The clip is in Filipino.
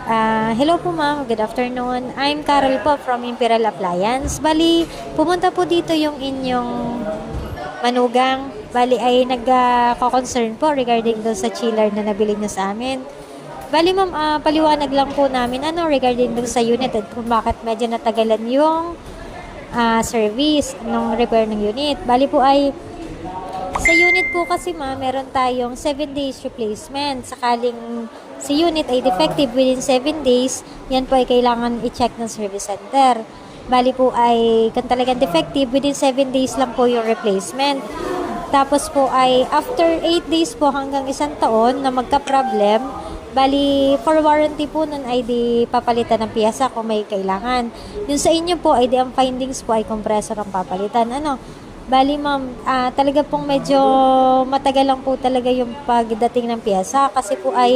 Hello po ma'am, good afternoon. I'm Carol po from Imperial Appliance. Bali, pumunta po dito yung inyong manugang. Bali ay nagko-concern po regarding doon sa chiller na nabili niyo sa amin. Bali ma'am, paliwanag lang po namin regarding doon sa unit at kung bakit medyo natagalan yung service ng repair ng unit. Bali po ay sa unit po kasi meron tayong 7 days replacement. Sakaling si unit ay defective within 7 days, yan po ay kailangan i-check ng service center. Bali po ay kung talagang defective, within 7 days lang po yung replacement. Tapos po ay after 8 days po hanggang 1 taon na magka-problem, bali for warranty po nun ay di papalitan ng piyesa kung may kailangan. Yung sa inyo po ay di ang findings po ay compressor ang papalitan. Bali ma'am, talaga pong medyo matagal lang po talaga yung pagdating ng piyesa kasi po ay